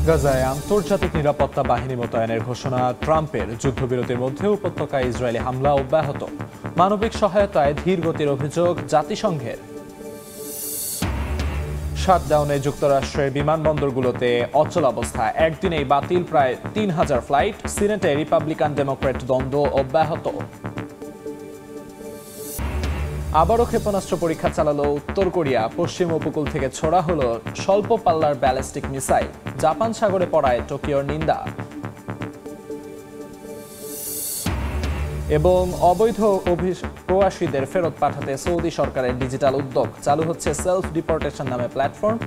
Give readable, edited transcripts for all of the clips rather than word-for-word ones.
গাজায় আন্তর্জাতিক নিরাপত্তা বাহিনী মোতায়েনের ঘোষণা ট্রাম্পের। যুদ্ধবিরতির মধ্যে উপত্যকায় ইসরায়েলি হামলা অব্যাহত। মানবিক সহায়তায় ধীর গতির অভিযোগ জাতিসংঘের। শাটডাউনে যুক্তরাষ্ট্রের বিমানবন্দরগুলোতে অচলাবস্থা। একদিনেই বাতিল প্রায় ৩,০০০ ফ্লাইট। সিনেটে রিপাবলিকান ডেমোক্র্যাট দ্বন্দ্ব অব্যাহত। আবারও ক্ষেপণাস্ত্র পরীক্ষা চালালো উত্তর কোরিয়া। পশ্চিম উপকূল থেকে ছোড়া হলো স্বল্প পাল্লার ব্যালিস্টিক মিসাইল। জাপান সাগরে পড়ায় টোকিওর নিন্দা। এবং অবৈধ প্রবাসীদের ফেরত পাঠাতে সৌদি সরকারের ডিজিটাল উদ্যোগ। চালু হচ্ছে সেলফ ডিপোর্টেশন নামে প্ল্যাটফর্ম।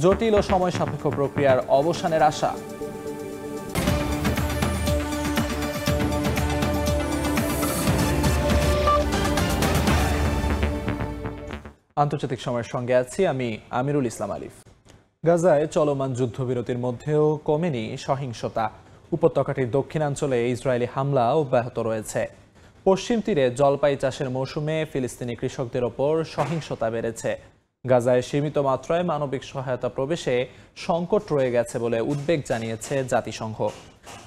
জটিল ও সময় সাপেক্ষ প্রক্রিয়ার অবসানের আশা। আন্তর্জাতিক সময়ের সঙ্গে আছি আমি আমিরুল ইসলাম আলিফ। গাজায় চলমান যুদ্ধবিরতির মধ্যেও কমেনি সহিংসতা। উপত্যকাটির দক্ষিণাঞ্চলে ইসরায়েলি হামলা অব্যাহত রয়েছে। পশ্চিম তীরে জলপাই চাষের মৌসুমে ফিলিস্তিনি কৃষকদের ওপর সহিংসতা বেড়েছে। গাজায় সীমিত মাত্রায় মানবিক সহায়তা প্রবেশে সংকট রয়ে গেছে বলে উদ্বেগ জানিয়েছে জাতিসংঘ।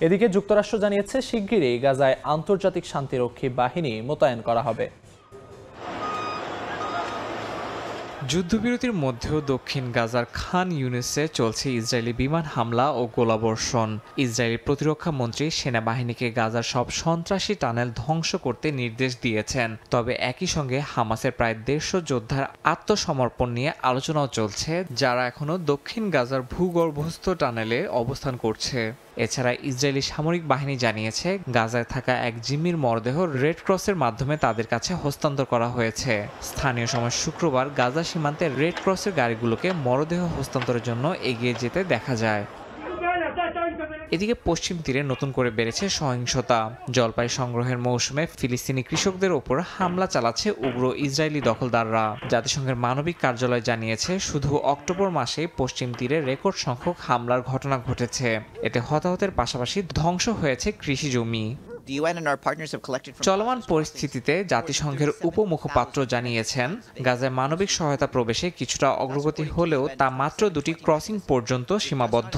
এদিকে যুক্তরাষ্ট্র জানিয়েছে শিগগিরই গাজায় আন্তর্জাতিক শান্তিরক্ষী বাহিনী মোতায়েন করা হবে। যুদ্ধবিরতির মধ্যেও দক্ষিণ গাজার খান ইউনিসে চলছে ইসরায়েলি বিমান হামলা ও গোলাবর্ষণ। ইসরায়েলি প্রতিরক্ষা মন্ত্রী সেনাবাহিনীকে গাজার সব সন্ত্রাসী টানেল ধ্বংস করতে নির্দেশ দিয়েছেন। তবে একই সঙ্গে হামাসের প্রায় ১৫০ যোদ্ধার আত্মসমর্পণ নিয়ে আলোচনাও চলছে, যারা এখনও দক্ষিণ গাজার ভূগর্ভস্থ টানেলে অবস্থান করছে। এছাড়া ইসরায়েলি সামরিক বাহিনী জানিয়েছে গাজায় থাকা এক জিম্মির মরদেহ রেড ক্রসের মাধ্যমে তাদের কাছে হস্তান্তর করা হয়েছে। স্থানীয় সময় শুক্রবার গাজা সীমান্তে রেড ক্রসের গাড়িগুলোকে মরদেহ হস্তান্তরের জন্য এগিয়ে যেতে দেখা যায়। এদিকে পশ্চিম তীরে নতুন করে বেড়েছে সহিংসতা। জলপাই সংগ্রহের মৌসুমে ফিলিস্তিনি কৃষকদের ওপর হামলা চালাচ্ছে উগ্র ইসরায়েলি দখলদাররা। জাতিসংঘের মানবিক কার্যালয় জানিয়েছে শুধু অক্টোবর মাসে পশ্চিম তীরে রেকর্ড সংখ্যক হামলার ঘটনা ঘটেছে। এতে হতাহতের পাশাপাশি ধ্বংস হয়েছে কৃষি জমি। চলমান পরিস্থিতিতে জাতিসংঘের উপমুখপাত্র জানিয়েছেন গাজায় মানবিক সহায়তা প্রবেশে কিছুটা অগ্রগতি হলেও তা মাত্র 2টি ক্রসিং পর্যন্ত সীমাবদ্ধ।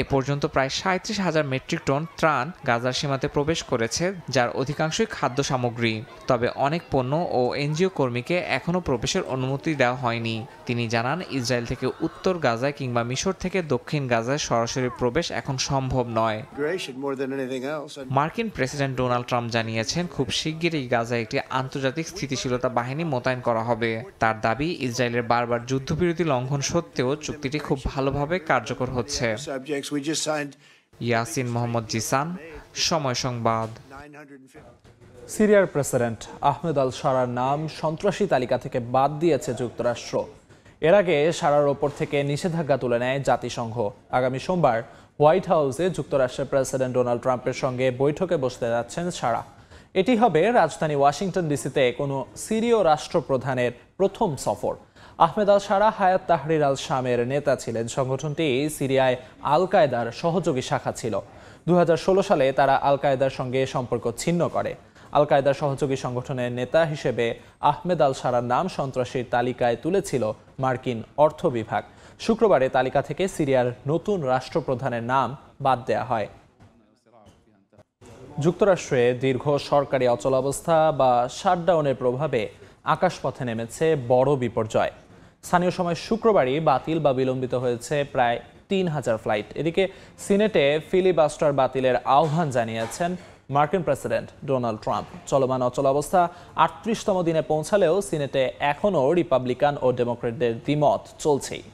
এ পর্যন্ত প্রায় ৩৭,০০০ মেট্রিক টন ত্রাণ গাজার সীমাতে প্রবেশ করেছে, যার অধিকাংশই খাদ্য সামগ্রী। তবে অনেক পণ্য ও এনজিও কর্মীকে এখনও প্রবেশের অনুমতি দেওয়া হয়নি। তিনি জানান ইসরায়েল থেকে উত্তর গাজায় কিংবা মিশর থেকে দক্ষিণ গাজায় সরাসরি প্রবেশ এখন সম্ভব নয়। মার্কিন প্রেসিডেন্ট ডোনাল্ড ট্রাম্প জানিয়েছেন খুব শিগগিরই গাজায় একটি আন্তর্জাতিক স্থিতিশীলতা বাহিনী মোতায়েন করা হবে। তার দাবি ইসরায়েলের বারবার যুদ্ধবিরতি লঙ্ঘন সত্ত্বেও চুক্তিটি খুব ভালোভাবে কার্যকর হচ্ছে। ইয়াসিন মোহাম্মদ জিসান, সময় সংবাদ। সিরিয়ার প্রেসিডেন্ট আহমেদ আল শারার নাম সন্ত্রাসী তালিকা থেকে বাদ দিয়েছে যুক্তরাষ্ট্র। এর আগে শারার ওপর থেকে নিষেধাজ্ঞা তুলে নেয় জাতিসংঘ। আগামী সোমবার হোয়াইট হাউসে যুক্তরাষ্ট্রের প্রেসিডেন্ট ডোনাল্ড ট্রাম্পের সঙ্গে বৈঠকে বসতে যাচ্ছেন শারা। এটি হবে রাজধানী ওয়াশিংটন ডিসিতে কোনো সিরীয় রাষ্ট্রপ্রধানের প্রথম সফর। আহমেদ আল শারা হায়াত তাহরির আল শামের নেতা ছিলেন। সংগঠনটি সিরিয়ায় আল কায়েদার সহযোগী শাখা ছিল। ২০১৬ সালে তারা আল কায়েদার সঙ্গে সম্পর্ক ছিন্ন করে। আল কায়েদার সহযোগী সংগঠনের নেতা হিসেবে আহমেদ আল শারার নাম সন্ত্রাসীর তালিকায় তুলেছিল মার্কিন অর্থ বিভাগ। শুক্রবারে তালিকা থেকে সিরিয়ার নতুন রাষ্ট্রপ্রধানের নাম বাদ দেয়া হয়। যুক্তরাষ্ট্রে দীর্ঘ সরকারি অচলাবস্থা বা শাটডাউনের প্রভাবে আকাশপথে নেমেছে বড় বিপর্যয়। স্থানীয় সময় শুক্রবারই বাতিল বা বিলম্বিত হয়েছে প্রায় ৩,০০০ ফ্লাইট। এদিকে সিনেটে ফিলিবাস্টার বাতিলের আহ্বান জানিয়েছেন মার্কিন প্রেসিডেন্ট ডোনাল্ড ট্রাম্প। চলমান অচলাবস্থা ৩৮তম দিনে পৌঁছালেও সিনেটে এখনও রিপাবলিকান ও ডেমোক্র্যাটদের দ্বিমত চলছেই।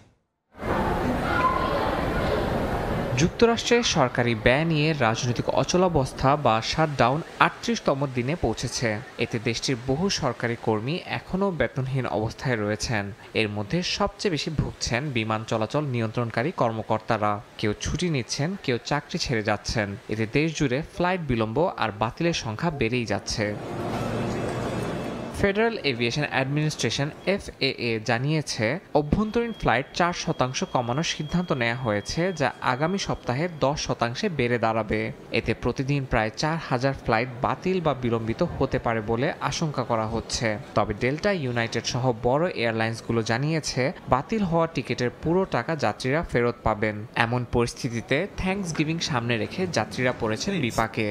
যুক্তরাষ্ট্রের সরকারি ব্যয় নিয়ে রাজনৈতিক অচলাবস্থা বা শাটডাউন ৩৮তম দিনে পৌঁছেছে। এতে দেশটির বহু সরকারি কর্মী এখনও বেতনহীন অবস্থায় রয়েছেন। এর মধ্যে সবচেয়ে বেশি ভুগছেন বিমান চলাচল নিয়ন্ত্রণকারী কর্মকর্তারা। কেউ ছুটি নিচ্ছেন, কেউ চাকরি ছেড়ে যাচ্ছেন। এতে দেশ জুড়ে ফ্লাইট বিলম্ব আর বাতিলের সংখ্যা বেড়েই যাচ্ছে। ফেডারেল এভিয়েশন অ্যাডমিনিস্ট্রেশন FAA জানিয়েছে অভ্যন্তরীণ ফ্লাইট 4% কমানোর সিদ্ধান্ত নেওয়া হয়েছে, যা আগামী সপ্তাহে 10% বেড়ে দাঁড়াবে। এতে প্রতিদিন প্রায় 4000 ফ্লাইট বাতিল বা বিলম্বিত হতে পারে বলে আশঙ্কা করা হচ্ছে। তবে ডেল্টা, ইউনাইটেড সহ বড় এয়ারলাইন্সগুলো জানিয়েছে বাতিল হওয়া টিকিটের পুরো টাকা যাত্রীরা ফেরত পাবেন। এমন পরিস্থিতিতে থ্যাঙ্কসগিভিং সামনে রেখে যাত্রীরা পড়েছেন বিপাকে।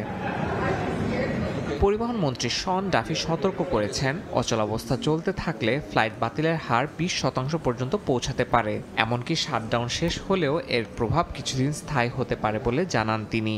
পরিবহন মন্ত্রী শন ডাফি সতর্ক করেছেন, অচলাবস্থা চলতে থাকলে ফ্লাইট বাতিলের হার 20% পর্যন্ত পৌঁছাতে পারে। এমনকি শাটডাউন শেষ হলেও এর প্রভাব কিছুদিন স্থায়ী হতে পারে বলে জানান তিনি।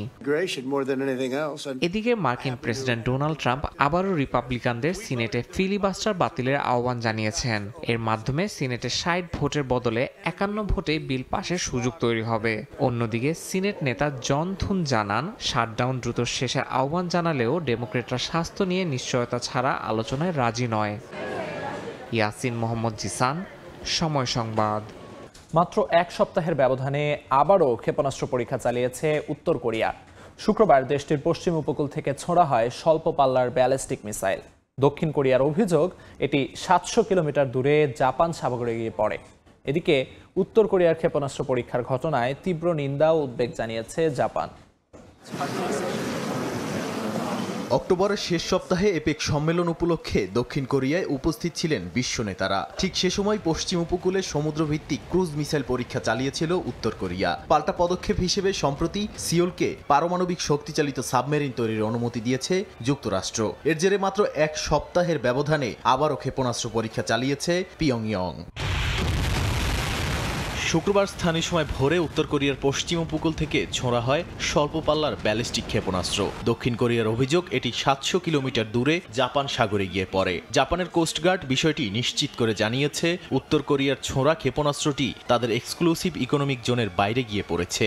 এদিকে মার্কিন প্রেসিডেন্ট ডোনাল্ড ট্রাম্প আবারও রিপাবলিকানদের সিনেটে ফিলিবাস্টার বাতিলের আহ্বান জানিয়েছেন। এর মাধ্যমে সিনেটে 60 ভোটের বদলে 51 ভোটে বিল পাশের সুযোগ তৈরি হবে। অন্যদিকে সিনেট নেতা জন থুন জানান, শাটডাউন দ্রুত শেষের আহ্বান জানালেও ডেমোক্রেটরা স্বাস্থ্য নিয়ে নিশ্চয়তা ছাড়া আলোচনায় রাজি নয়। ইয়াসিন মোহাম্মদ জিসান, সময় সংবাদ। মাত্র এক সপ্তাহের ব্যবধানে আবারও ক্ষেপণাস্ত্র পরীক্ষা চালিয়েছে উত্তর কোরিয়া। শুক্রবার দেশটির পশ্চিম উপকূল থেকে ছোড়া হয় স্বল্প পাল্লার ব্যালিস্টিক মিসাইল। দক্ষিণ কোরিয়ার অভিযোগ, এটি 700 কিলোমিটার দূরে জাপান সাগরে গিয়ে পড়ে। এদিকে উত্তর কোরিয়ার ক্ষেপণাস্ত্র পরীক্ষার ঘটনায় তীব্র নিন্দা ও উদ্বেগ জানিয়েছে জাপান। অক্টোবরের শেষ সপ্তাহে এপেক সম্মেলন উপলক্ষে দক্ষিণ কোরিয়ায় উপস্থিত ছিলেন বিশ্ব নেতারা। ঠিক সে সময় পশ্চিম উপকূলে সমুদ্রভিত্তিক ক্রুজ মিসাইল পরীক্ষা চালিয়েছিল উত্তর কোরিয়া। পাল্টা পদক্ষেপ হিসেবে সম্প্রতি সিওলকে পারমাণবিক শক্তিচালিত সাবমেরিন তৈরির অনুমতি দিয়েছে যুক্তরাষ্ট্র। এর জেরে মাত্র এক সপ্তাহের ব্যবধানে আবারও ক্ষেপণাস্ত্র পরীক্ষা চালিয়েছে পিয়ংইয়ং। শুক্রবার স্থানীয় সময় ভোরে উত্তর কোরিয়ার পশ্চিম উপকূল থেকে ছোঁড়া হয় স্বল্প পাল্লার ব্যালিস্টিক ক্ষেপণাস্ত্র। দক্ষিণ কোরিয়ার অভিযোগ, এটি 700 কিলোমিটার দূরে জাপান সাগরে গিয়ে পড়ে। জাপানের কোস্টগার্ড বিষয়টি নিশ্চিত করে জানিয়েছে, উত্তর কোরিয়ার ছোঁড়া ক্ষেপণাস্ত্রটি তাদের এক্সক্লুসিভ ইকোনমিক জোনের বাইরে গিয়ে পড়েছে।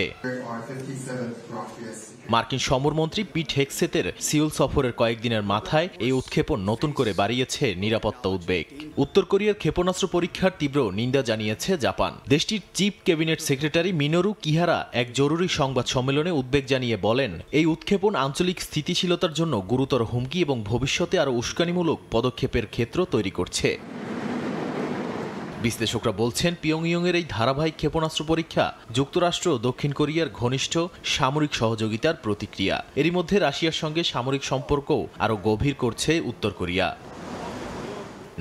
মার্কিন সমরমন্ত্রী পিট হেগসেতের সিউল সফরের কয়েকদিনের মাথায় এই উৎক্ষেপণ নতুন করে বাড়িয়েছে নিরাপত্তা উদ্বেগ। উত্তর কোরিয়ার ক্ষেপণাস্ত্র পরীক্ষার তীব্র নিন্দা জানিয়েছে জাপান। দেশটির চিফ ক্যাবিনেট সেক্রেটারি মিনোরু কিহারা এক জরুরি সংবাদ সম্মেলনে উদ্বেগ জানিয়ে বলেন, এই উৎক্ষেপণ আঞ্চলিক স্থিতিশীলতার জন্য গুরুতর হুমকি এবং ভবিষ্যতে আরও উস্কানিমূলক পদক্ষেপের ক্ষেত্র তৈরি করছে। বিশ্লেষকরা বলছেন, পিয়ংইয়ংয়ের এই ধারাবাহিক ক্ষেপণাস্ত্র পরীক্ষা যুক্তরাষ্ট্র ও দক্ষিণ কোরিয়ার ঘনিষ্ঠ সামরিক সহযোগিতার প্রতিক্রিয়া। এরই মধ্যে রাশিয়ার সঙ্গে সামরিক সম্পর্কও আরও গভীর করছে উত্তর কোরিয়া।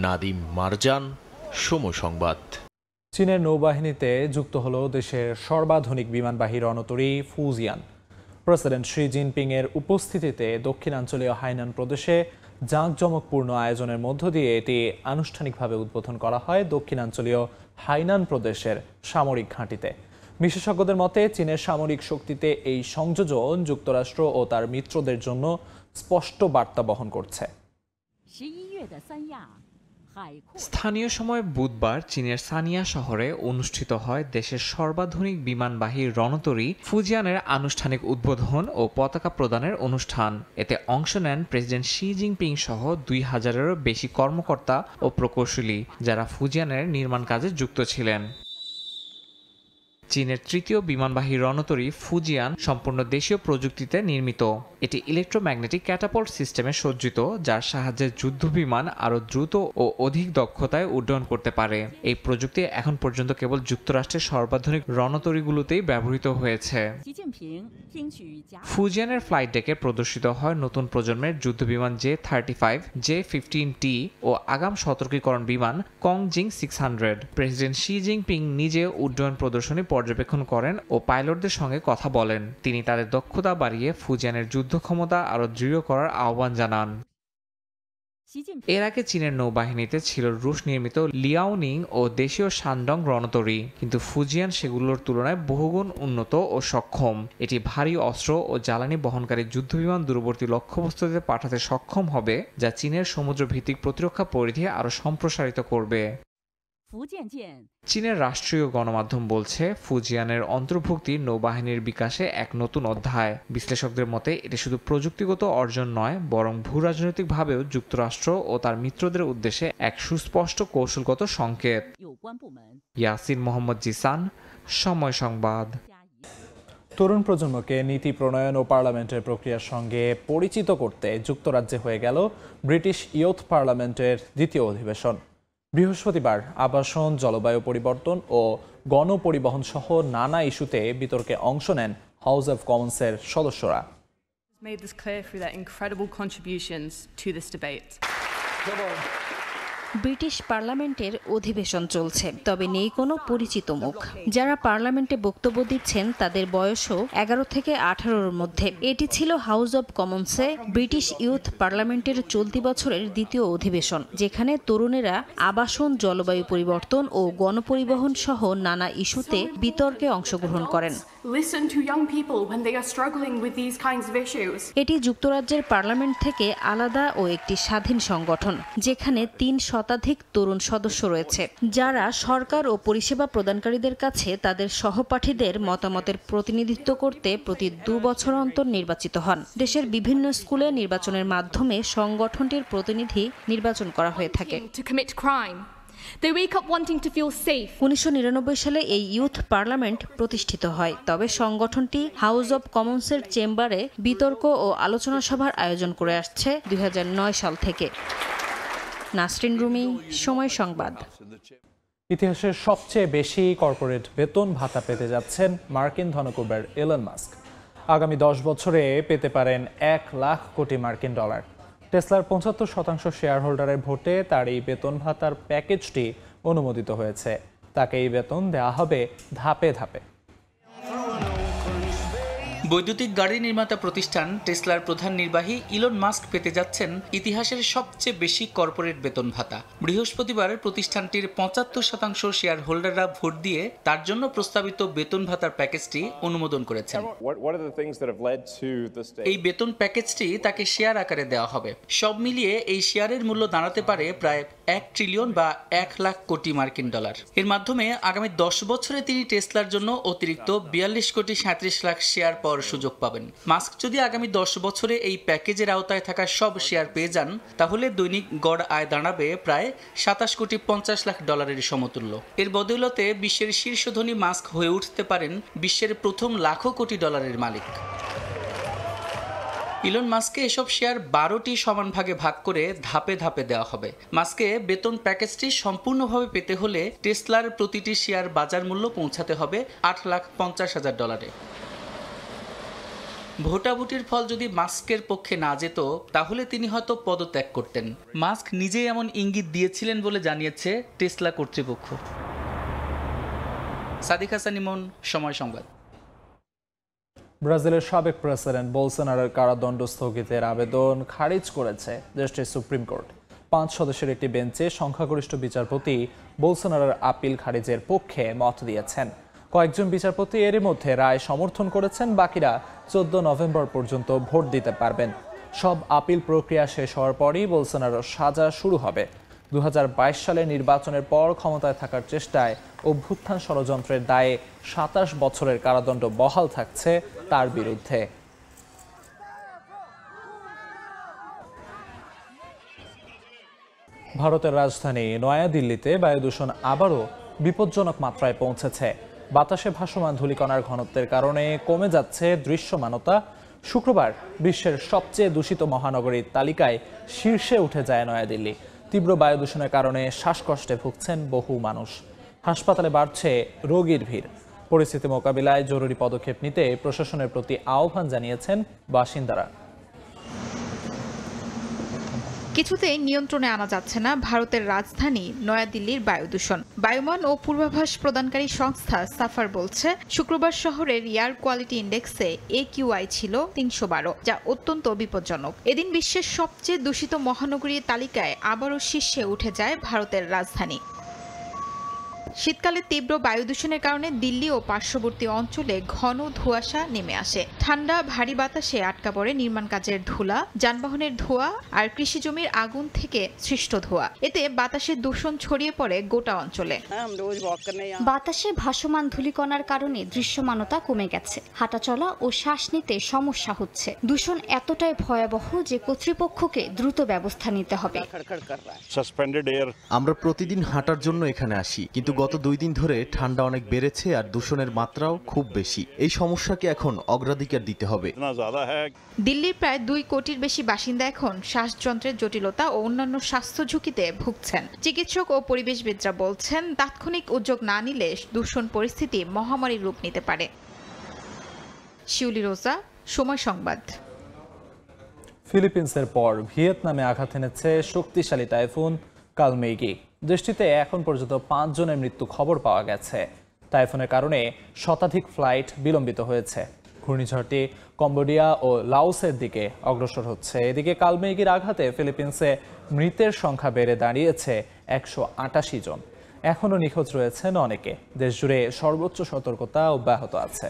নাদিম মারজান, সময় সংবাদ। চীনের নৌবাহিনীতে যুক্ত হল দেশের সর্বাধুনিক বিমানবাহী রণতরী ফুজিয়ান। প্রেসিডেন্ট শি জিনপিং এর উপস্থিতিতে দক্ষিণাঞ্চলীয় হাইনান প্রদেশে জাঁকজমকপূর্ণ আয়োজনের মধ্য দিয়ে এটি আনুষ্ঠানিকভাবে উদ্বোধন করা হয় দক্ষিণাঞ্চলীয় হাইনান প্রদেশের সামরিক ঘাঁটিতে। বিশেষজ্ঞদের মতে, চীনের সামরিক শক্তিতে এই সংযোজন যুক্তরাষ্ট্র ও তার মিত্রদের জন্য স্পষ্ট বার্তা বহন করছে। স্থানীয় সময় বুধবার চীনের সানিয়া শহরে অনুষ্ঠিত হয় দেশের সর্বাধুনিক বিমানবাহী রণতরী ফুজিয়ানের আনুষ্ঠানিক উদ্বোধন ও পতাকা প্রদানের অনুষ্ঠান। এতে অংশ নেন প্রেসিডেন্ট শি জিনপিং সহ 2000-এরও বেশি কর্মকর্তা ও প্রকৌশলী, যারা ফুজিয়ানের নির্মাণ কাজে যুক্ত ছিলেন। চীনের তৃতীয় বিমানবাহী রণতরী ফুজিয়ান সম্পূর্ণ দেশীয় প্রযুক্তিতে নির্মিত। এটি ইলেকট্রোম্যাগনেটিক ক্যাটাপল্ট সিস্টেমে সজ্জিত, যার সাহায্যে যুদ্ধবিমান আরও দ্রুত ও অধিক দক্ষতায় উড্ডয়ন করতে পারে। এই প্রযুক্তি এখন পর্যন্ত কেবল যুক্তরাষ্ট্রের সর্বাধুনিক রণতরীগুলোতেই ব্যবহৃত হয়েছে। ফুজিয়ানের ফ্লাইট ডেকে প্রদর্শিত হয় নতুন প্রজন্মের যুদ্ধবিমান J-35, J-15T ও আগাম সতর্কীকরণ বিমান কংজিং 600। প্রেসিডেন্ট শি জিনপিং নিজে উড্ডয়ন প্রদর্শনী পর্যবেক্ষণ করেন ও পাইলটদের সঙ্গে কথা বলেন। তিনি তাদের দক্ষতা বাড়িয়ে ফুজিয়ানের যুদ্ধ ক্ষমতা আরও দৃঢ় করার আহ্বান জানান। এর আগে চীনের নৌবাহিনীতে ছিল রুশ নির্মিত লিয়াওনিং ও দেশীয় শানডং রণতরী, কিন্তু ফুজিয়ান সেগুলোর তুলনায় বহুগুণ উন্নত ও সক্ষম। এটি ভারী অস্ত্র ও জ্বালানি বহনকারী যুদ্ধবিমান দূরবর্তী লক্ষ্যবস্তুতে পাঠাতে সক্ষম হবে, যা চীনের সমুদ্রভিত্তিক প্রতিরক্ষা পরিধি আরও সম্প্রসারিত করবে। চীনের রাষ্ট্রীয় গণমাধ্যম বলছে, ফুজিয়ানের অন্তর্ভুক্তি নৌবাহিনীর বিকাশে এক নতুন অধ্যায়। বিশ্লেষকদের মতে এটি শুধু প্রযুক্তিগত অর্জন নয়, বরং ভূরাজনৈতিকভাবেও যুক্তরাষ্ট্র ও তার মিত্রদের উদ্দেশ্যে এক সুস্পষ্ট কৌশলগত সংকেত। ইয়াসিন মোহাম্মদ জিসান, সময় সংবাদ। তরুণ প্রজন্মকে নীতি প্রণয়ন ও পার্লামেন্টের প্রক্রিয়ার সঙ্গে পরিচিত করতে যুক্তরাজ্যে হয়ে গেল ব্রিটিশ ইয়ুথ পার্লামেন্টের দ্বিতীয় অধিবেশন। বৃহস্পতিবার আবাসন, জলবায়ু পরিবর্তন ও গণপরিবহন সহ নানা ইস্যুতে বিতর্কে অংশ নেন হাউস অব কমন্সের সদস্যরা। Made this clear through their incredible contributions to this debate. British পার্লামেন্টের অধিবেশন চলছে, তবে নেই কোনো পরিচিত মুখ। যারা পার্লামেন্টে বক্তব্য দিচ্ছেন তাদের বয়সও 11 থেকে 18-র মধ্যে। এটি ছিল হাউস অব কমন্সে ব্রিটিশ ইয়ুথ পার্লামেন্টের চলতি বছরের দ্বিতীয় অধিবেশন, যেখানে তরুণেরা আবাসন, জলবায়ু পরিবর্তন ও গণপরিবহন সহ নানা ইস্যুতে বিতর্কে অংশগ্রহণ করেন। Listen to young people when they are struggling with these kinds of issues. এটি যুক্তরাজ্যের পার্লামেন্ট থেকে আলাদা ও একটি স্বাধীন সংগঠন, যেখানে 3 শতাধিক তরুণ সদস্য রয়েছে, যারা সরকার ও পরিষেবা প্রদানকারীদের কাছে তাদের সহপাঠীদের মতামতের প্রতিনিধিত্ব করতে প্রতি 2 বছর অন্তর নির্বাচিত হন। দেশের বিভিন্ন স্কুলে নির্বাচনের মাধ্যমে সংগঠনটির প্রতিনিধি নির্বাচন করা হয়ে থাকে। To commit crime. They wake up wanting to feel safe. 1999 সালে এই ইয়ুথ পার্লামেন্ট প্রতিষ্ঠিত হয়, তবে সংগঠনটি হাউস অব কমন্সের চেম্বারে বিতর্ক ও আলোচনা সভার আয়োজন করে আসছে 2009 সাল থেকে। নাসরিন রুমি, সময় সংবাদ। ইতিহাসের সবচেয়ে বেশি কর্পোরেট বেতন ভাতা পেতে যাচ্ছেন মার্কিন ধনকুবের ইলন মাস্ক। আগামী 10 বছরে পেতে পারেন $1 লাখ কোটি মার্কিন ডলার। টেসলার 75% শেয়ার হোল্ডারের ভোটে তার এই বেতন ভাতার প্যাকেজটি অনুমোদিত হয়েছে। তাকে এই বেতন দেওয়া হবে ধাপে ধাপে। বৈদ্যুতিক গাড়ি নির্মাতা প্রতিষ্ঠান টেসলার প্রধান নির্বাহী ইলন মাস্ক পেতে যাচ্ছেন ইতিহাসের সবচেয়ে বেশি কর্পোরেট বেতন ভাতা। বৃহস্পতিবার প্রতিষ্ঠানটির 75% শেয়ার হোল্ডাররা ভোট দিয়ে তার জন্য প্রস্তাবিত বেতন ভাতার প্যাকেজটি অনুমোদন করেছেন। এই বেতন প্যাকেজটি তাকে শেয়ার আকারে দেওয়া হবে। সব মিলিয়ে এই শেয়ারের মূল্য দাঁড়াতে পারে প্রায় $1 ট্রিলিয়ন বা $1 লাখ কোটি মার্কিন ডলার। এর মাধ্যমে আগামী 10 বছরে তিনি টেসলার জন্য অতিরিক্ত 42 কোটি 37 লাখ শেয়ার পাওয়ার সুযোগ পাবেন। মাস্ক যদি আগামী 10 বছরে এই প্যাকেজের আওতায় থাকা সব শেয়ার পেয়ে যান, তাহলে দৈনিক গড় আয় দাঁড়াবে প্রায় 27 কোটি 50 লাখ ডলারের সমতুল্য। এর বদৌলতে বিশ্বের শীর্ষ ধনী মাস্ক হয়ে উঠতে পারেন বিশ্বের প্রথম লাখো কোটি ডলারের মালিক। ইলন মাস্ককে এসব শেয়ার 12টি সমান ভাগে ভাগ করে ধাপে ধাপে দেওয়া হবে। মাস্ককে বেতন প্যাকেজটি সম্পূর্ণভাবে পেতে হলে টেসলার প্রতিটি শেয়ার বাজার মূল্য পৌঁছাতে হবে $8,50,000। ভোটাভুটির ফল যদি মাস্কের পক্ষে না যেত, তাহলে তিনি হয়তো পদত্যাগ করতেন। মাস্ক নিজেই এমন ইঙ্গিত দিয়েছিলেন বলে জানিয়েছে টেসলা কর্তৃপক্ষ। সাদিক হাসান ইমন, সময় সংবাদ। ব্রাজিলের সাবেক প্রেসিডেন্ট বোলসোনারোর কারাদণ্ড স্থগিতের আবেদন খারিজ করেছে দেশটির সুপ্রিম কোর্ট। 5 সদস্যের একটি বেঞ্চে সংখ্যাগরিষ্ঠ বিচারপতি বোলসোনারোর আপিল খারিজের পক্ষে মত দিয়েছেন। কয়েকজন বিচারপতি এরই মধ্যে রায় সমর্থন করেছেন। বাকিরা 14 নভেম্বর পর্যন্ত ভোট দিতে পারবেন। সব আপিল প্রক্রিয়া শেষ হওয়ার পরই বোলসোনারোর সাজা শুরু হবে। 2022 সালে নির্বাচনের পর ক্ষমতায় থাকার চেষ্টায় অভ্যুত্থান ষড়যন্ত্রের দায়ে 27 বছরের কারাদণ্ড বহাল থাকছে তার বিরুদ্ধে। ভারতের রাজধানী নয়াদিল্লিতে বায়ু দূষণ আবারও বিপজ্জনক মাত্রায় পৌঁছেছে। বাতাসে ভাসমান ধূলিকণার ঘনত্বের কারণে কমে যাচ্ছে দৃশ্যমানতা। শুক্রবার বিশ্বের সবচেয়ে দূষিত মহানগরীর তালিকায় শীর্ষে উঠে যায় নয়াদিল্লি। তীব্র বায়ু দূষণের কারণে শ্বাসকষ্টে ভুগছেন বহু মানুষ। হাসপাতালে বাড়ছে রোগীর ভিড়। পরিস্থিতি মোকাবিলায় জরুরি পদক্ষেপ নিতে প্রশাসনের প্রতি আহ্বান জানিয়েছেন বাসিন্দারা। কিছুতেই নিয়ন্ত্রণে আনা যাচ্ছে না ভারতের রাজধানী নয়াদিল্লির বায়ু দূষণ। বায়ুমান ও পূর্বাভাস প্রদানকারী সংস্থা সাফার বলছে, শুক্রবার শহরের এয়ার কোয়ালিটি ইন্ডেক্সে AQI ছিল 312, যা অত্যন্ত বিপজ্জনক। এদিন বিশ্বের সবচেয়ে দূষিত মহানগরীর তালিকায় আবারও শীর্ষে উঠে যায় ভারতের রাজধানী। শীতকালে তীব্র বায়ু দূষণের কারণে দিল্লি ও পার্শ্ববর্তী অঞ্চলে ঘন ধোঁয়াশা নেমে আসে। ঠান্ডা ভারী বাতাসে আটকা পড়ে নির্মাণ কাজের ধুলা, যানবাহনের ধোঁয়া আর কৃষি জমির আগুন থেকে সৃষ্ট ধোঁয়া। এতে বাতাসের দূষণ ছড়িয়ে পড়ে গোটা অঞ্চলে। বাতাসে ভাসমান ধূলিকণার কারণে দৃশ্যমানতা কমে গেছে। হাঁটাচলা ও শ্বাস নিতে সমস্যা হচ্ছে। দূষণ এতটাই ভয়াবহ যে কর্তৃপক্ষকে দ্রুত ব্যবস্থা নিতে হবে। আমরা প্রতিদিন হাঁটার জন্য এখানে আসি, কিন্তু গত 2 দিন ধরে ঠান্ডা অনেক বেড়েছে আর দূষণের মাত্রাও খুব বেশি। এই সমস্যাকে এখন অগ্রাধিকার দিতে হবে। দিল্লির প্রায় 2 কোটির বেশি বাসিন্দা এখন শ্বাসযন্ত্রের জটিলতা ও অন্যান্য স্বাস্থ্য ঝুঁকিতে ভুগছেন। চিকিৎসক ও পরিবেশবিদরা বলছেন, তাৎক্ষণিক উদ্যোগ না নিলে দূষণ পরিস্থিতি মহামারীর রূপ নিতে পারে। শিউলি রোজা, সময় সংবাদ। ফিলিপিন্সের পর ভিয়েতনামে আঘাত এনেছে শক্তিশালী টাইফুন কালমেইগি। দেশটিতে এখন পর্যন্ত 5 জনের মৃত্যু খবর পাওয়া গেছে। টাইফুনের কারণে শতাধিক ফ্লাইট বিলম্বিত হয়েছে। ঘূর্ণিঝড়টি কম্বোডিয়া ও লাওসের দিকে অগ্রসর হচ্ছে। এদিকে কালমেইগির আঘাতে ফিলিপিন্সে মৃতের সংখ্যা বেড়ে দাঁড়িয়েছে 188 জন। এখনও নিখোঁজ রয়েছেন অনেকে। দেশজুড়ে সর্বোচ্চ সতর্কতা অব্যাহত আছে।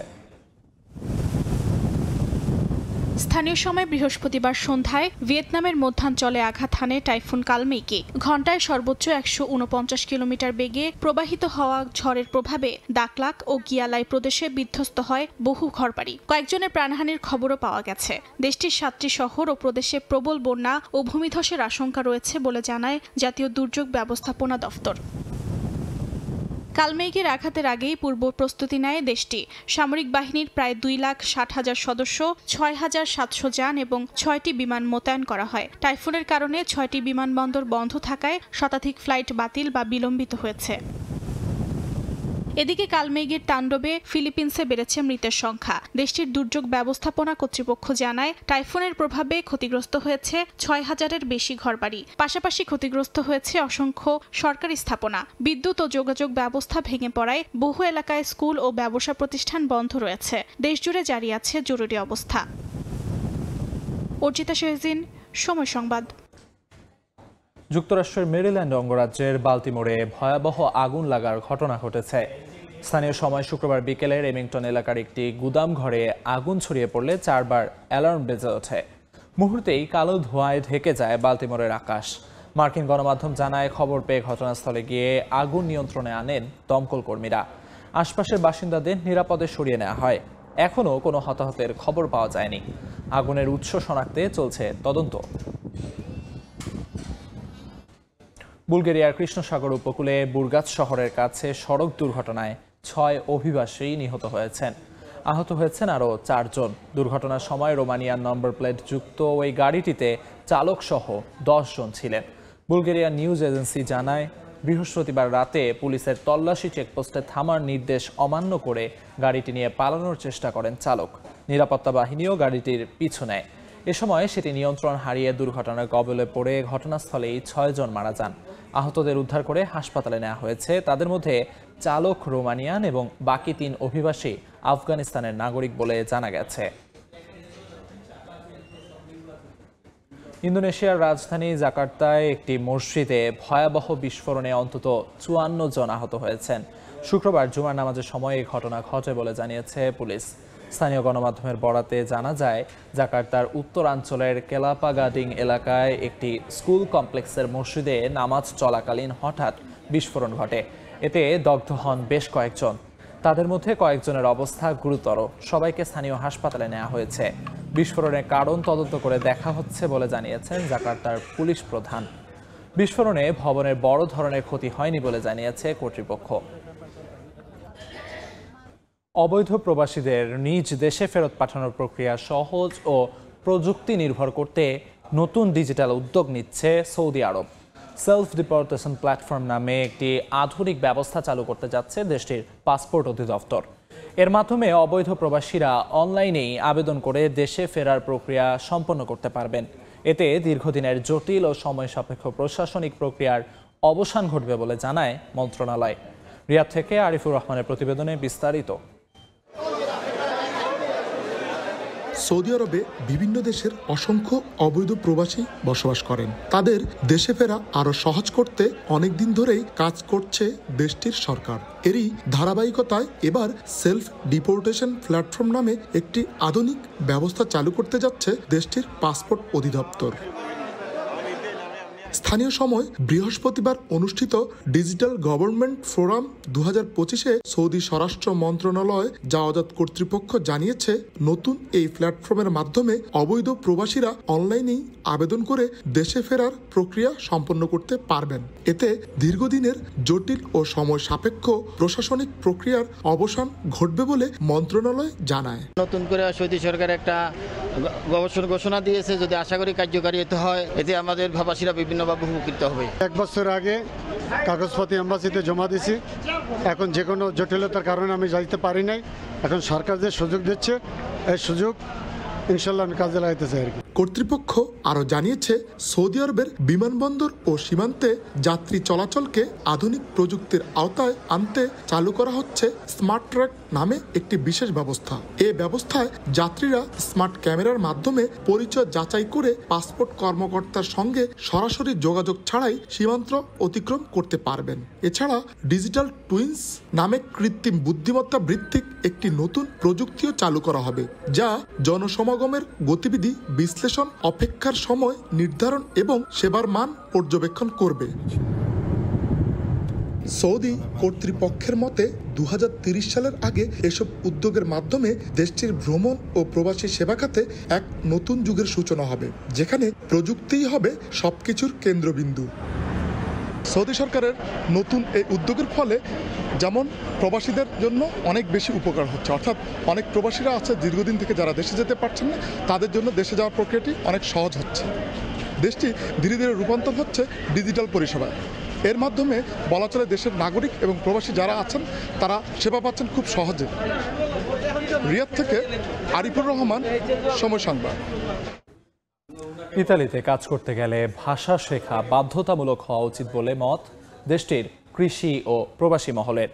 স্থানীয় সময় বৃহস্পতিবার সন্ধ্যায় ভিয়েতনামের মধ্যাঞ্চলে আঘাত হানে টাইফুন কালমেইগি। ঘণ্টায় সর্বোচ্চ 149 কিলোমিটার বেগে প্রবাহিত হওয়া ঝড়ের প্রভাবে দাকলাক ও গিয়ালাই প্রদেশে বিধ্বস্ত হয় বহু ঘরবাড়ি। কয়েকজনের প্রাণহানির খবরও পাওয়া গেছে। দেশটির 7টি শহর ও প্রদেশে প্রবল বন্যা ও ভূমিধসের আশঙ্কা রয়েছে বলে জানায় জাতীয় দুর্যোগ ব্যবস্থাপনা দফতর। কালমেইগির আঘাতের আগেই পূর্ব প্রস্তুতি নেয় দেশটি। সামরিক বাহিনীর প্রায় 2,60,000 সদস্য, 6,700 যান এবং 6টি বিমান মোতায়েন করা হয়। টাইফুনের কারণে 6টি বিমানবন্দর বন্ধ থাকায় শতাধিক ফ্লাইট বাতিল বা বিলম্বিত হয়েছে। এদিকে কালমেইগির তাণ্ডবে ফিলিপিন্সে বেড়েছে মৃতের সংখ্যা। দেশটির দুর্যোগ ব্যবস্থাপনা কর্তৃপক্ষ জানায়, টাইফুনের প্রভাবে ক্ষতিগ্রস্ত হয়েছে 6,000-এর বেশি ঘরবাড়ি। পাশাপাশি ক্ষতিগ্রস্ত হয়েছে অসংখ্য সরকারি স্থাপনা। বিদ্যুৎ ও যোগাযোগ ব্যবস্থা ভেঙে পড়ায় বহু এলাকায় স্কুল ও ব্যবসা প্রতিষ্ঠান বন্ধ রয়েছে। দেশজুড়ে জারি আছে জরুরি অবস্থা। অর্জিতা শেহজিন, সময় সংবাদ। যুক্তরাষ্ট্রের মেরিল্যান্ড অঙ্গরাজ্যের বাল্টিমোরে ভয়াবহ আগুন লাগার ঘটনা ঘটেছে। স্থানীয় সময় শুক্রবার বিকেলে রেমিংটন এলাকার একটি গুদাম ঘরে আগুন ছড়িয়ে পড়লে 4 বার অ্যালার্ম বেজে ওঠে। মুহূর্তেই কালো ধোঁয়ায় ঢেকে যায় বাল্টিমোরের আকাশ। মার্কিন গণমাধ্যম জানায়, খবর পেয়ে ঘটনাস্থলে গিয়ে আগুন নিয়ন্ত্রণে আনেন দমকল কর্মীরা। আশপাশের বাসিন্দাদের নিরাপদে সরিয়ে নেওয়া হয়। এখনও কোনো হতাহতের খবর পাওয়া যায়নি। আগুনের উৎস শনাক্তে চলছে তদন্ত। বুলগেরিয়ার কৃষ্ণসাগর উপকূলে বুরগাচ শহরের কাছে সড়ক দুর্ঘটনায় 6 অভিবাসী নিহত হয়েছেন। আহত হয়েছেন আরও 4 জন। দুর্ঘটনার সময় রোমানিয়ান নম্বর প্লেট যুক্ত ওই গাড়িটিতে চালক সহ 10 জন ছিলেন। বুলগেরিয়া নিউজ এজেন্সি জানায়, বৃহস্পতিবার রাতে পুলিশের তল্লাশি চেকপোস্টে থামার নির্দেশ অমান্য করে গাড়িটি নিয়ে পালানোর চেষ্টা করেন চালক। নিরাপত্তা বাহিনীও গাড়িটির পিছু নেয়। এ সময় সেটি নিয়ন্ত্রণ হারিয়ে দুর্ঘটনার কবলে পড়ে ঘটনাস্থলেই 6 জন মারা যান। আহতদের উদ্ধার করে হাসপাতালে নেওয়া হয়েছে। তাদের মধ্যে চালক রোমানিয়ান এবং বাকি 3 অভিবাসী আফগানিস্তানের নাগরিক বলে জানা গেছে। ইন্দোনেশিয়ার রাজধানী জাকার্তায় একটি মসজিদে ভয়াবহ বিস্ফোরণে অন্তত 54 জন আহত হয়েছেন। শুক্রবার জুমার নামাজের সময় এই ঘটনা ঘটে বলে জানিয়েছে পুলিশ। স্থানীয় গণমাধ্যমের বরাতে জানা যায়, জাকার্তার উত্তরাঞ্চলের কেলাপা গাডিং এলাকায় একটি স্কুল কমপ্লেক্সের মসজিদে নামাজ চলাকালীন হঠাৎ বিস্ফোরণ ঘটে। এতে দগ্ধ হন বেশ কয়েকজন। তাদের মধ্যে কয়েকজনের অবস্থা গুরুতর। সবাইকে স্থানীয় হাসপাতালে নেওয়া হয়েছে। বিস্ফোরণের কারণ তদন্ত করে দেখা হচ্ছে বলে জানিয়েছেন জাকার্তার পুলিশ প্রধান। বিস্ফোরণে ভবনের বড় ধরনের ক্ষতি হয়নি বলে জানিয়েছে কর্তৃপক্ষ। অবৈধ প্রবাসীদের নিজ দেশে ফেরত পাঠানোর প্রক্রিয়া সহজ ও প্রযুক্তি নির্ভর করতে নতুন ডিজিটাল উদ্যোগ নিচ্ছে সৌদি আরব। সেলফ ডিপোর্টেশন প্ল্যাটফর্ম নামে একটি আধুনিক ব্যবস্থা চালু করতে যাচ্ছে দেশটির পাসপোর্ট অধিদপ্তর। এর মাধ্যমে অবৈধ প্রবাসীরা অনলাইনেই আবেদন করে দেশে ফেরার প্রক্রিয়া সম্পন্ন করতে পারবেন। এতে দীর্ঘদিনের জটিল ও সময় সাপেক্ষ প্রশাসনিক প্রক্রিয়ার অবসান ঘটবে বলে জানায় মন্ত্রণালয়। রিয়াদ থেকে আরিফুর রহমানের প্রতিবেদনে বিস্তারিত। সৌদি আরবে বিভিন্ন দেশের অসংখ্য অবৈধ প্রবাসী বসবাস করেন। তাদের দেশে ফেরা আরো সহজ করতে অনেকদিন ধরেই কাজ করছে দেশটির সরকার। এরই ধারাবাহিকতায় এবার সেলফ ডিপোর্টেশন প্ল্যাটফর্ম নামে একটি আধুনিক ব্যবস্থা চালু করতে যাচ্ছে দেশটির পাসপোর্ট অধিদপ্তর। স্থানীয় সময় বৃহস্পতিবার অনুষ্ঠিত ডিজিটাল গভর্নমেন্ট ফোরাম 2025-এ সৌদি স্বরাষ্ট্র মন্ত্রণালয় জাওয়াজাত কর্তৃপক্ষ জানিয়েছে, নতুন এই প্ল্যাটফর্মের মাধ্যমে অবৈধ প্রবাসীরা অনলাইনেই আবেদন করে দেশে ফেরার প্রক্রিয়া সম্পন্ন করতে পারবেন। এতে দীর্ঘদিনের জটিল ও সময় সাপেক্ষ প্রশাসনিক প্রক্রিয়ার অবসান ঘটবে বলে মন্ত্রণালয় জানায়। নতুন করে সৌদি সরকার একটা ঘোষণা দিয়েছে, যদি আশা করি কার্যকারী হয়, এতে আমাদের প্রবাসীরা বিভিন্নভাবে উপকৃত হবে। 1 বছর আগে কাগজপত্র এম্বাসিতে জমা দিয়েছি, এখন যে কোনো জটিলতার কারণে আমি যাইতে পারি নাই। এখন সরকার যে সুযোগ দিচ্ছে, এই সুযোগ ইনশাল্লাহ আমি কাজে লাগাইতে চাই আর কি। কর্তৃপক্ষ আরও জানিয়েছে, সৌদি আরবের বিমানবন্দর ও সীমান্তে যাত্রী চলাচলকে আধুনিক প্রযুক্তির আওতায় আনতে চালু করা হচ্ছে স্মার্ট ট্র্যাক নামে একটি বিশেষ ব্যবস্থা। এ ব্যবস্থায় যাত্রীরা স্মার্ট ক্যামেরার মাধ্যমে পরিচয় যাচাই করে পাসপোর্ট কর্মকর্তার সঙ্গে সরাসরি যোগাযোগ ছাড়াই সীমান্ত অতিক্রম করতে পারবেন। এছাড়া ডিজিটাল টুইন্স নামে কৃত্রিম বুদ্ধিমত্তা ভিত্তিক একটি নতুন প্রযুক্তিও চালু করা হবে, যা জনসমাগমের গতিবিধি বিশ্লেষণ, অপেক্ষার সময় নির্ধারণ এবং সেবার মান পর্যবেক্ষণ করবে। সৌদি কর্তৃপক্ষের মতে 2030 সালের আগে এসব উদ্যোগের মাধ্যমে দেশটির ভ্রমণ ও প্রবাসী সেবা খাতে এক নতুন যুগের সূচনা হবে, যেখানে প্রযুক্তিই হবে সবকিছুর কেন্দ্রবিন্দু। সৌদি সরকারের নতুন এই উদ্যোগের ফলে যেমন প্রবাসীদের জন্য অনেক বেশি উপকার হচ্ছে, অর্থাৎ অনেক প্রবাসীরা আছে দীর্ঘদিন থেকে যারা দেশে যেতে পারছেন না, তাদের জন্য দেশে যাওয়ার প্রক্রিয়াটি অনেক সহজ হচ্ছে। দেশটি ধীরে ধীরে রূপান্তর হচ্ছে ডিজিটাল পরিষেবায়। এর মাধ্যমে বলা চলে দেশের নাগরিক এবং প্রবাসী যারা আছেন তারা সেবা পাচ্ছেন খুব সহজে। রিয়াদ থেকে আরিফুর রহমান, সময় সংবাদ। ইতালিতে কাজ করতে গেলে ভাষা শেখা বাধ্যতামূলক হওয়া উচিত বলে মত দেশটির কৃষি ও প্রবাসী মহলের।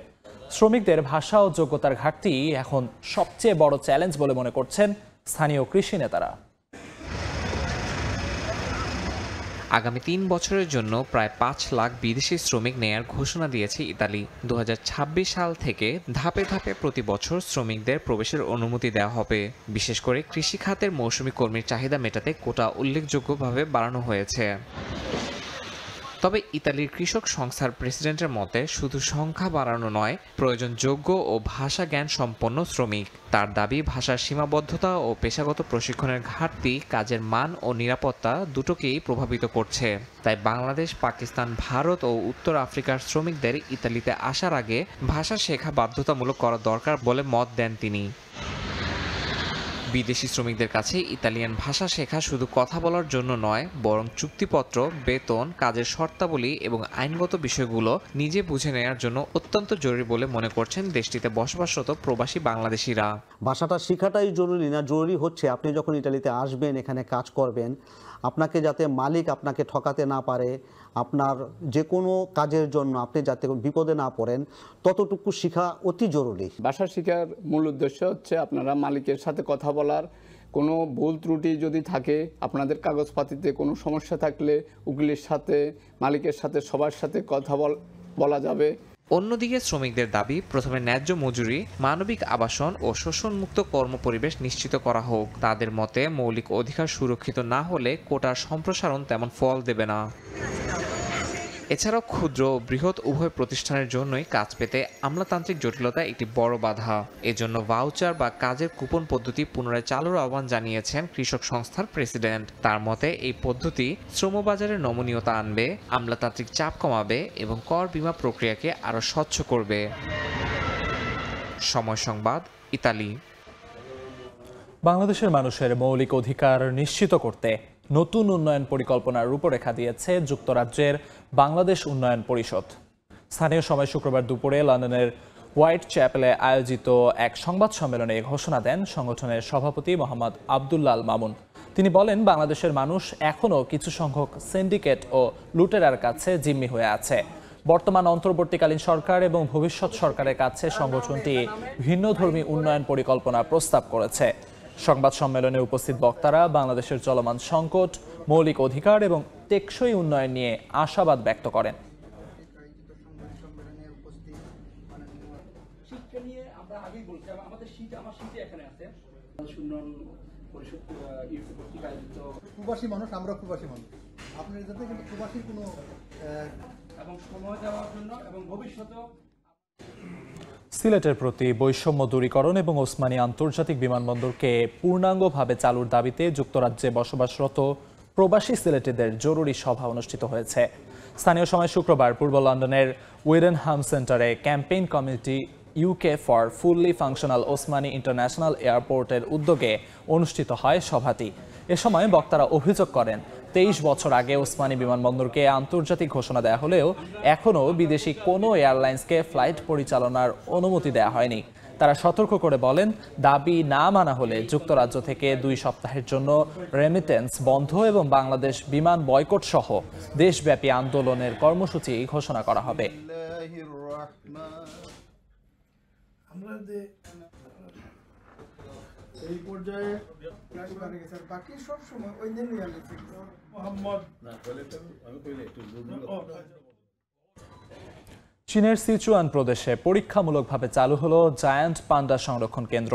শ্রমিকদের ভাষা ও যোগ্যতার ঘাটতি এখন সবচেয়ে বড় চ্যালেঞ্জ বলে মনে করছেন স্থানীয় কৃষি নেতারা। আগামী 3 বছরের জন্য প্রায় 5 লাখ বিদেশি শ্রমিক নেয়ার ঘোষণা দিয়েছে ইতালি। 2026 সাল থেকে ধাপে ধাপে প্রতি বছর শ্রমিকদের প্রবেশের অনুমতি দেওয়া হবে। বিশেষ করে কৃষি খাতের মৌসুমী কর্মীর চাহিদা মেটাতে কোটা উল্লেখযোগ্যভাবে বাড়ানো হয়েছে। তবে ইতালির কৃষক সংস্থার প্রেসিডেন্টের মতে শুধু সংখ্যা বাড়ানো নয়, প্রয়োজন যোগ্য ও ভাষা জ্ঞান সম্পন্ন শ্রমিক। তার দাবি, ভাষার সীমাবদ্ধতা ও পেশাগত প্রশিক্ষণের ঘাটতি কাজের মান ও নিরাপত্তা দুটোকেই প্রভাবিত করছে। তাই বাংলাদেশ, পাকিস্তান, ভারত ও উত্তর আফ্রিকার শ্রমিকদের ইতালিতে আসার আগে ভাষা শেখা বাধ্যতামূলক করা দরকার বলে মত দেন তিনি। বিদেশি শ্রমিকদের কাছে ইতালিয়ান ভাষা শেখা শুধু কথা বলার জন্য নয়, বরং চুক্তিপত্র, বেতন, কাজের শর্তাবলী এবং আইনগত বিষয়গুলো নিজে বুঝে নেওয়ার জন্য অত্যন্ত জরুরি বলে মনে করছেন দেশটিতে বসবাসরত প্রবাসী বাংলাদেশিরা। ভাষাটা শেখাটাই জরুরি না, জরুরি হচ্ছে আপনি যখন ইতালিতে আসবেন, এখানে কাজ করবেন, আপনাকে যাতে মালিক আপনাকে ঠকাতে না পারে, আপনার যে কোনো কাজের জন্য আপনি যাতে বিপদে না পড়েন, ততটুকু শেখা অতি জরুরি। ভাষা শেখার মূল উদ্দেশ্য হচ্ছে আপনারা মালিকের সাথে কথা বলার, কোনো ভুল ত্রুটি যদি থাকে, আপনাদের কাগজপাতিতে কোনো সমস্যা থাকলে উকিলের সাথে, মালিকের সাথে, সবার সাথে কথা বলা যাবে। অন্যদিকে শ্রমিকদের দাবি, প্রথমে ন্যায্য মজুরি, মানবিক আবাসন ও শোষণমুক্ত কর্মপরিবেশ নিশ্চিত করা হোক। তাদের মতে মৌলিক অধিকার সুরক্ষিত না হলে কোটার সম্প্রসারণ তেমন ফল দেবে না। এছাড়াও ক্ষুদ্র ও বৃহৎ উভয় প্রতিষ্ঠানের জন্যই কাজ পেতে আমলাতান্ত্রিক জটিলতা একটি বড় বাধা। এজন্য ভাউচার বা কাজের কুপন পদ্ধতি পুনরায় চালুর আহ্বান জানিয়েছেন কৃষক সংস্থার প্রেসিডেন্ট। তার মতে এই পদ্ধতি শ্রমবাজারে নমনীয়তা আনবে, আমলাতান্ত্রিক চাপ কমাবে এবং কর বীমা প্রক্রিয়াকে আরও স্বচ্ছ করবে। সময় সংবাদ, ইতালি। বাংলাদেশের মানুষের মৌলিক অধিকার নিশ্চিত করতে নতুন উন্নয়ন পরিকল্পনার রূপরেখা দিয়েছে যুক্তরাজ্যের বাংলাদেশ উন্নয়ন পরিষদ। স্থানীয় সময় শুক্রবার দুপুরে লন্ডনের হোয়াইট চ্যাপেলে আয়োজিত এক সংবাদ সম্মেলনে ঘোষণা দেন সংগঠনের সভাপতি মোহাম্মদ আব্দুল্লাহ আল মামুন। তিনি বলেন, বাংলাদেশের মানুষ এখনও কিছু সংখ্যক সিন্ডিকেট ও লুটেরার কাছে জিম্মি হয়ে আছে। বর্তমান অন্তর্বর্তীকালীন সরকার এবং ভবিষ্যৎ সরকারের কাছে সংগঠনটি ভিন্নধর্মী উন্নয়ন পরিকল্পনা প্রস্তাব করেছে। সংবাদ সম্মেলনে উপস্থিত বক্তারা বাংলাদেশের চলমান সংকট, মৌলিক অধিকার এবং টেকসই উন্নয়ন নিয়ে আশাবাদ ব্যক্ত করেন। প্রবাসী মানুষ, আমরা প্রবাসী মানুষ, আপনার যাতে কিন্তু প্রবাসীর কোনো এবং সময় দেওয়ার জন্য এবং ভবিষ্যতেও সিলেটের প্রতি বৈষম্য দূরীকরণ এবং ওসমানী আন্তর্জাতিক বিমানবন্দরকে পূর্ণাঙ্গভাবে চালুর দাবিতে যুক্তরাজ্যে বসবাসরত প্রবাসী সিলেটিদের জরুরি সভা অনুষ্ঠিত হয়েছে। স্থানীয় সময় শুক্রবার পূর্ব লন্ডনের উইডেনহাম সেন্টারে campaign committee UK for fully functional Osmani international এয়ারপোর্টের উদ্যোগে অনুষ্ঠিত হয় সভাটি। এ সময় বক্তারা অভিযোগ করেন 23 বছর আগে ওসমানী বিমানবন্দরকে আন্তর্জাতিক ঘোষণা দেওয়া হলেও এখনও বিদেশি কোনো এয়ারলাইন্সকে ফ্লাইট পরিচালনার অনুমতি দেওয়া হয়নি। তারা সতর্ক করে বলেন, দাবি না মানা হলে যুক্তরাজ্য থেকে 2 সপ্তাহের জন্য রেমিটেন্স বন্ধ এবং বাংলাদেশ বিমান বয়কট সহ দেশব্যাপী আন্দোলনের কর্মসূচি ঘোষণা করা হবে। এই পর্যায়ে বাকি সব সময় ওই চীনের সিচুয়ান প্রদেশে পরীক্ষামূলকভাবে চালু হলো জায়ান্ট পান্ডা সংরক্ষণ কেন্দ্র।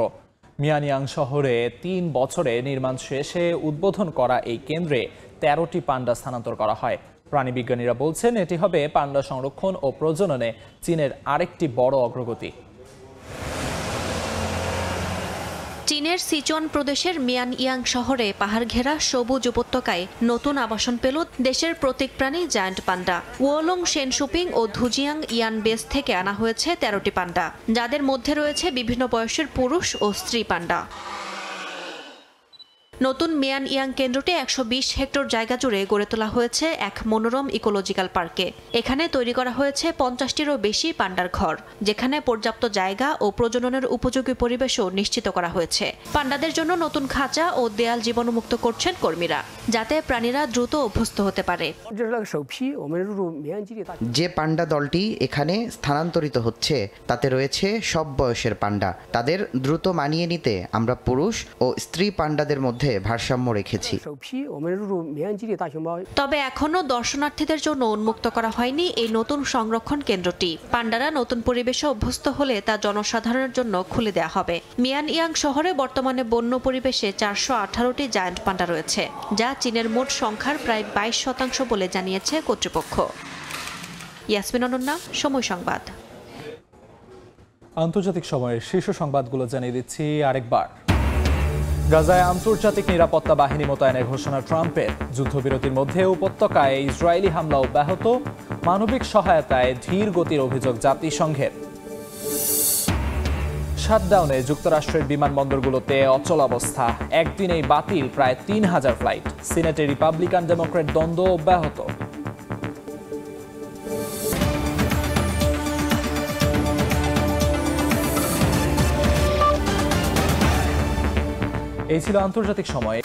মিয়ানইয়াং শহরে 3 বছরে নির্মাণ শেষে উদ্বোধন করা এই কেন্দ্রে 13টি পান্ডা স্থানান্তর করা হয়। প্রাণীবিজ্ঞানীরা বলছেন এটি হবে পান্ডা সংরক্ষণ ও প্রজননে চীনের আরেকটি বড় অগ্রগতি। চীনের সিচুয়ান প্রদেশের মিয়ানইয়াং শহরে পাহাড় ঘেরা সবুজ উপত্যকায় নতুন আবাসন পেল দেশের প্রতীক প্রাণী জায়ান্ট পান্ডা। ওয়ালং শেনশুপিং ও ধুজিয়াং ইয়ান বেস থেকে আনা হয়েছে 13টি পান্ডা, যাদের মধ্যে রয়েছে বিভিন্ন বয়সের পুরুষ ও স্ত্রী পান্ডা। নতুন মিয়ানইয়াং কেন্দ্রটি 120 হেক্টর জায়গা জুড়ে গড়ে তোলা হয়েছে এক মনোরম ইকোলজিক্যাল পার্কে। এখানে তৈরি করা হয়েছে 50টিরও বেশি পান্ডার ঘর, যেখানে পর্যাপ্ত জায়গা ও প্রজননের উপযোগী পরিবেশও নিশ্চিত করা হয়েছে। পান্ডাদের জন্য নতুন খাঁচা ও দেয়াল জীবাণুমুক্ত করছেন কর্মীরা, যাতে প্রাণীরা দ্রুত অভ্যস্ত হতে পারে। যে পান্ডা দলটি এখানে স্থানান্তরিত হচ্ছে তাতে রয়েছে সব বয়সের পান্ডা। তাদের দ্রুত মানিয়ে নিতে আমরা পুরুষ ও স্ত্রী পান্ডাদের মধ্যে ভারসাম্য রেখেছি। তবে এখনো দর্শনার্থীদের জন্য উন্মুক্ত করা হয়নি এই নতুন সংরক্ষণ কেন্দ্রটি। পান্ডারা নতুন পরিবেশে অভ্যস্ত হলে তা জনসাধারণের জন্য খুলে দেওয়া হবে। মিয়ানইয়াং শহরে বর্তমানে বন্য পরিবেশে 418টি জায়ান্ট পান্ডা রয়েছে, যা চীনের মোট সংখ্যার প্রায় 22% বলে জানিয়েছে কর্তৃপক্ষ। ইয়াসমিন অনন্যা, সময় সংবাদ। আন্তর্জাতিক সময়ের শীর্ষ সংবাদগুলো জানিয়ে দিচ্ছি আরেকবার। গাজায় আন্তর্জাতিক নিরাপত্তা বাহিনী মোতায়েনের ঘোষণা ট্রাম্পের। যুদ্ধবিরতির মধ্যে উপত্যকায় ইসরায়েলি হামলা অব্যাহত। মানবিক সহায়তায় ধীর গতির অভিযোগ জাতিসংঘের। শাটডাউনে যুক্তরাষ্ট্রের বিমানবন্দরগুলোতে অচলাবস্থা। একদিনেই বাতিল প্রায় 3000 ফ্লাইট। সিনেটে রিপাবলিকান ডেমোক্র্যাট দ্বন্দ্ব অব্যাহত। এই ছিল আন্তর্জাতিক সময়।